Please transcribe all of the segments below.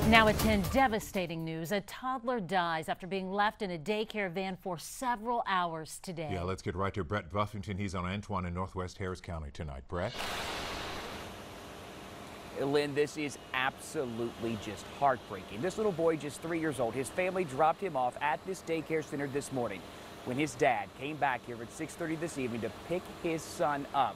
Now at 10, devastating news. A toddler dies after being left in a daycare van for several hours today. Yeah, let's get right to Brett Buffington. He's on Antoine in Northwest Harris County tonight. Brett? Lynn, this is absolutely just heartbreaking. This little boy, just 3 years old, his family dropped him off at this daycare center this morning. When his dad came back here at 6:30 this evening to pick his son up,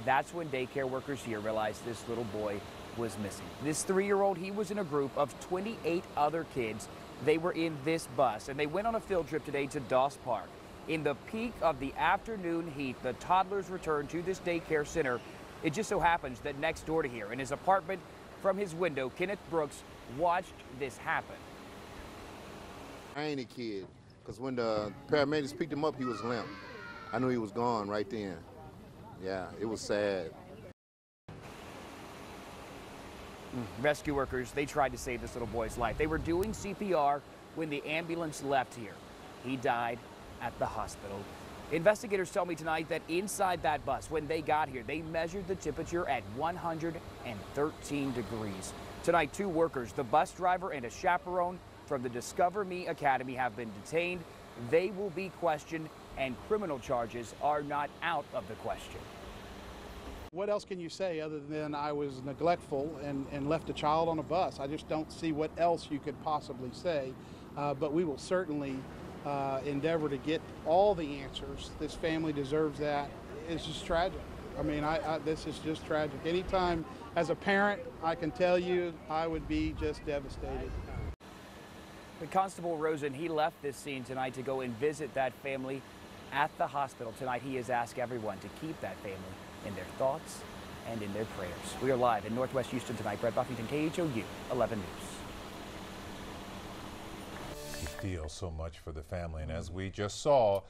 that's when daycare workers here realized this little boy was missing. This 3-year-old, he was in a group of 28 other kids. They were in this bus, and they went on a field trip today to Doss Park. In the peak of the afternoon heat, the toddlers returned to this daycare center. It just so happens that next door to here, in his apartment, from his window, Kenneth Brooks watched this happen. I ain't a kid, because when the paramedics picked him up, he was limp. I knew he was gone right then. Yeah, it was sad. Rescue workers, they tried to save this little boy's life. They were doing CPR when the ambulance left here. He died at the hospital. Investigators tell me tonight that inside that bus, when they got here, they measured the temperature at 113 degrees. Tonight, 2 workers, the bus driver and a chaperone from the Discover Me Academy, have been detained. They will be questioned, and criminal charges are not out of the question. What else can you say other than I was neglectful and left a child on a bus? I just don't see what else you could possibly say, but we will certainly endeavor to get all the answers. This family deserves that. It's just tragic. I mean, this is just tragic. Anytime as a parent, I can tell you I would be just devastated. The Constable Rosen, he left this scene tonight to go and visit that family at the hospital. Tonight, he has asked everyone to keep that family in their thoughts and in their prayers. We are live in Northwest Houston tonight. Brett Buffington, KHOU 11 News. You feel so much for the family, and as we just saw,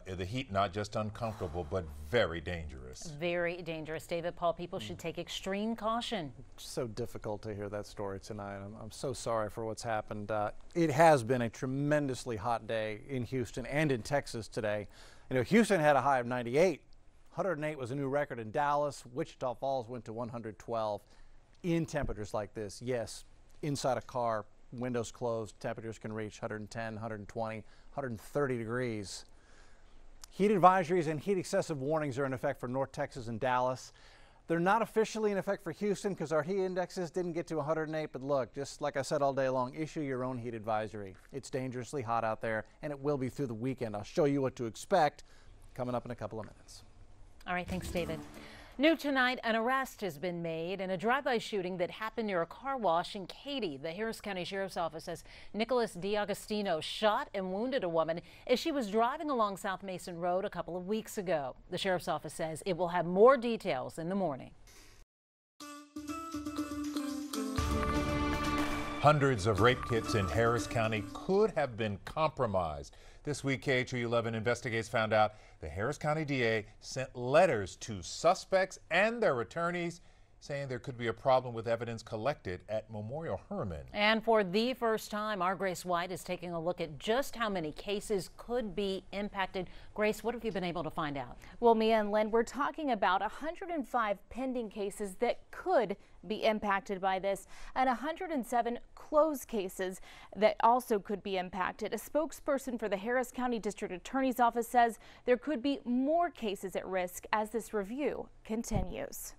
the heat not just uncomfortable, but very dangerous. Very dangerous. David, Paul, people should take extreme caution. So difficult to hear that story tonight. I'm so sorry for what's happened. It has been a tremendously hot day in Houston and in Texas today. You know, Houston had a high of 98. 108 was a new record in Dallas. Wichita Falls went to 112. In temperatures like this, yes, inside a car, windows closed, temperatures can reach 110, 120, 130 degrees. Heat advisories and heat excessive warnings are in effect for North Texas and Dallas. They're not officially in effect for Houston because our heat indexes didn't get to 108, but look, just like I said all day long, issue your own heat advisory. It's dangerously hot out there, and it will be through the weekend. I'll show you what to expect coming up in a couple of minutes. All right, thanks, David. New tonight, an arrest has been made in a drive-by shooting that happened near a car wash in Katy. The Harris County Sheriff's Office says Nicholas D'Agostino shot and wounded a woman as she was driving along South Mason Road a couple of weeks ago. The Sheriff's Office says it will have more details in the morning. Hundreds of rape kits in Harris County could have been compromised. This week, KHOU 11 Investigates found out the Harris County DA sent letters to suspects and their attorneys saying there could be a problem with evidence collected at Memorial Hermann. And for the first time, our Grace White is taking a look at just how many cases could be impacted. Grace, what have you been able to find out? Well, Mia and Lynn, we're talking about 105 pending cases that could be impacted by this and 107 closed cases that also could be impacted. A spokesperson for the Harris County District Attorney's Office says there could be more cases at risk as this review continues.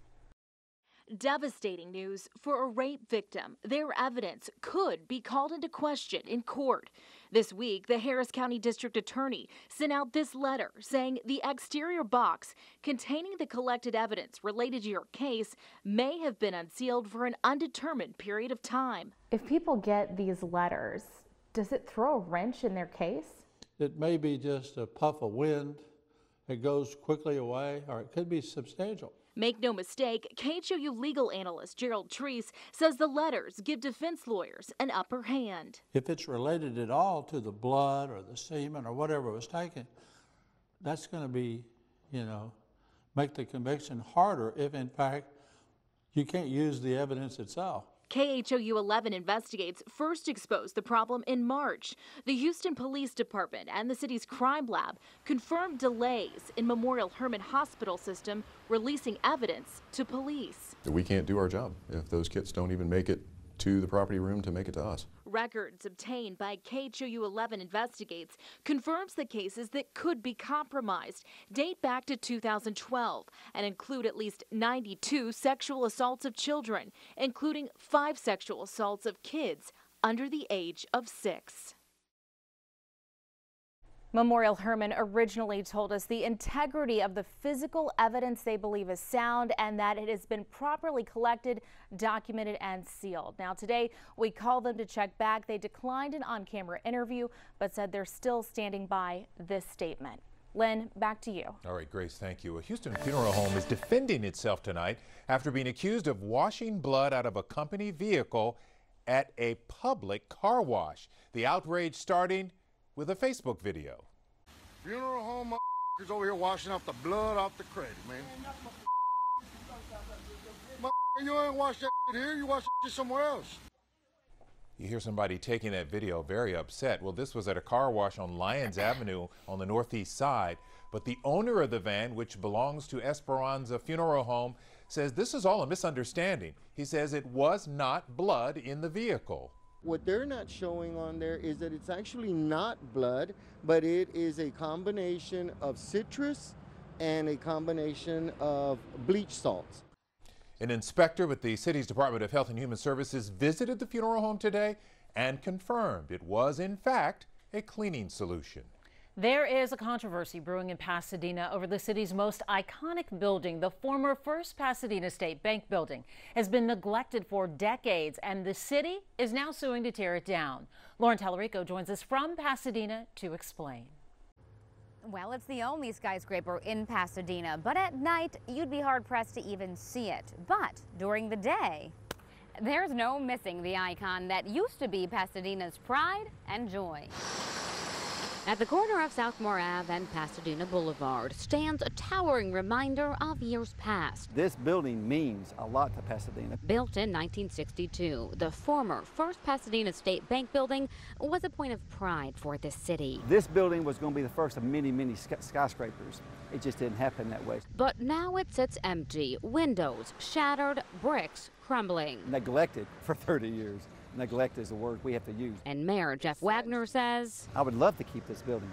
Devastating news for a rape victim. Their evidence could be called into question in court. This week, the Harris County District Attorney sent out this letter saying the exterior box containing the collected evidence related to your case may have been unsealed for an undetermined period of time. If people get these letters, does it throw a wrench in their case? It may be just a puff of wind. It goes quickly away, or it could be substantial. Make no mistake, KHOU legal analyst Gerald Treese says the letters give defense lawyers an upper hand. If it's related at all to the blood or the semen or whatever was taken, that's going to be, make the conviction harder if, in fact, you can't use the evidence itself. KHOU 11 Investigates first exposed the problem in March. The Houston Police Department and the city's crime lab confirmed delays in Memorial Hermann Hospital system releasing evidence to police. We can't do our job if those kits don't even make it to the property room to make it to us. Records obtained by KHOU 11 Investigates confirms the cases that could be compromised date back to 2012 and include at least 92 sexual assaults of children, including 5 sexual assaults of kids under the age of 6. Memorial Hermann originally told us the integrity of the physical evidence they believe is sound and that it has been properly collected, documented, and sealed. Now today we called them to check back. They declined an on-camera interview but said they're still standing by this statement. Lynn, back to you. All right, Grace, thank you. A Houston funeral home is defending itself tonight after being accused of washing blood out of a company vehicle at a public car wash. The outrage starting with a Facebook video. Funeral home motherfuckers over here washing off the blood off the credit, man. You ain't wash that shit here, you wash that shit somewhere else. You hear somebody taking that video very upset. Well, this was at a car wash on Lyons Avenue on the northeast side, but the owner of the van, which belongs to Esperanza Funeral Home, says this is all a misunderstanding. He says it was not blood in the vehicle. What they're not showing on there is that it's actually not blood, but it is a combination of citrus and a combination of bleach salts. An inspector with the city's Department of Health and Human Services visited the funeral home today and confirmed it was, in fact, a cleaning solution. There is a controversy brewing in Pasadena over the city's most iconic building. The former First Pasadena State Bank building has been neglected for decades, and the city is now suing to tear it down. Lauren Tallarico joins us from Pasadena to explain. Well, it's the only skyscraper in Pasadena, but at night you'd be hard-pressed to even see it. But during the day, there's no missing the icon that used to be Pasadena's pride and joy. At the corner of Southmore Ave and Pasadena Boulevard stands a towering reminder of years past. This building means a lot to Pasadena. Built in 1962, the former First Pasadena State Bank building was a point of pride for this city. This building was going to be the first of many, many skyscrapers. It just didn't happen that way. But now it sits empty, windows shattered, bricks crumbling. Neglected for 30 years. Neglect is a word we have to use. And Mayor Jeff Wagner says, I would love to keep this building.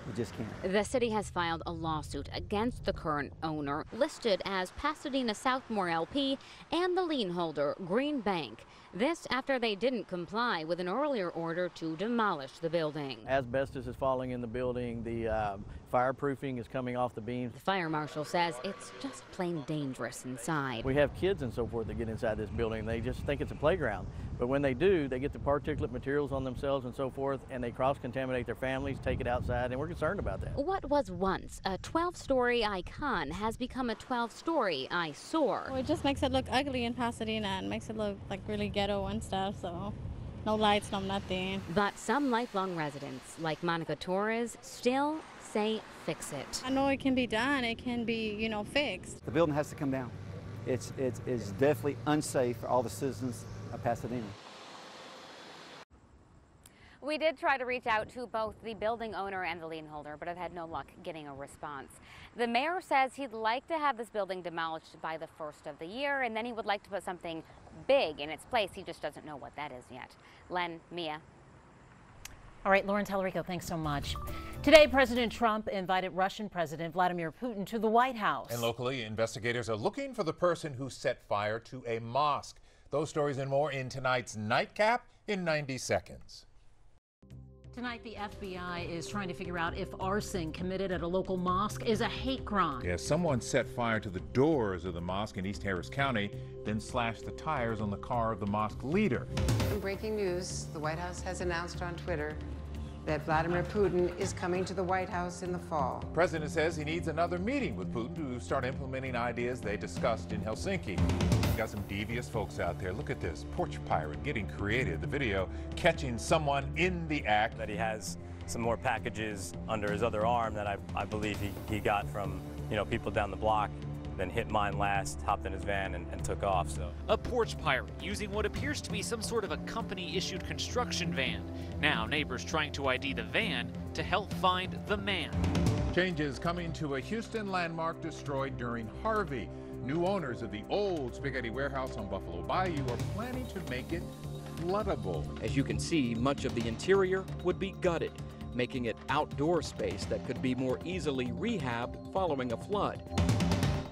We just can't. The city has filed a lawsuit against the current owner, listed as Pasadena Southmore LP, and the lien holder, Green Bank. This after they didn't comply with an earlier order to demolish the building. Asbestos is falling in the building. The fireproofing is coming off the beams. The fire marshal says it's just plain dangerous inside. We have kids and so forth that get inside this building. They just think it's a playground. But when they do, they get the particulate materials on themselves and so forth, and they cross-contaminate their families, take it outside, and we're concerned about that. What was once a 12-story icon has become a 12-story eyesore. Well, it just makes it look ugly in Pasadena and makes it look like really ghetto and stuff, so no lights, no nothing. But some lifelong residents, like Monica Torres, still say fix it. I know it can be done. It can be, fixed. The building has to come down. It's definitely unsafe for all the citizens of Pasadena. We did try to reach out to both the building owner and the lien holder, but I've had no luck getting a response. The mayor says he'd like to have this building demolished by the first of the year, and then he would like to put something big in its place. He just doesn't know what that is yet. Len, Mia. All right, Lauren Tallarico, thanks so much. Today, President Trump invited Russian President Vladimir Putin to the White House. And locally, investigators are looking for the person who set fire to a mosque. Those stories and more in tonight's Nightcap in 90 seconds. Tonight, the FBI is trying to figure out if arson committed at a local mosque is a hate crime. Yeah, someone set fire to the doors of the mosque in East Harris County, then slashed the tires on the car of the mosque leader. In breaking news, the White House has announced on Twitter that Vladimir Putin is coming to the White House in the fall. The president says he needs another meeting with Putin to start implementing ideas they discussed in Helsinki. We've got some devious folks out there. Look at this, porch pirate getting creative. The video catching someone in the act. That he has some more packages under his other arm that I believe he got from people down the block. Then hit mine last, hopped in his van, and took off. So a porch pirate using what appears to be some sort of a company-issued construction van. Now neighbors trying to ID the van to help find the man. Changes coming to a Houston landmark destroyed during Harvey. New owners of the old spaghetti warehouse on Buffalo Bayou are planning to make it floodable. As you can see, much of the interior would be gutted, making it outdoor space that could be more easily rehabbed following a flood.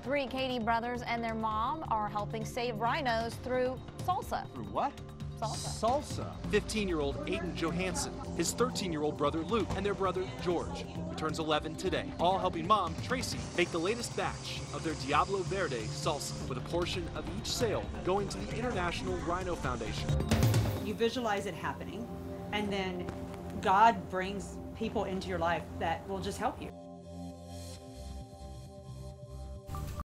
3 Katie brothers and their mom are helping save rhinos through salsa. Through what? Salsa. 15-year-old Aiden Johansson, his 13-year-old brother Luke, and their brother George, who turns 11 today, all helping mom, Tracy, make the latest batch of their Diablo Verde salsa, with a portion of each sale going to the International Rhino Foundation. You visualize it happening, and then God brings people into your life that will just help you.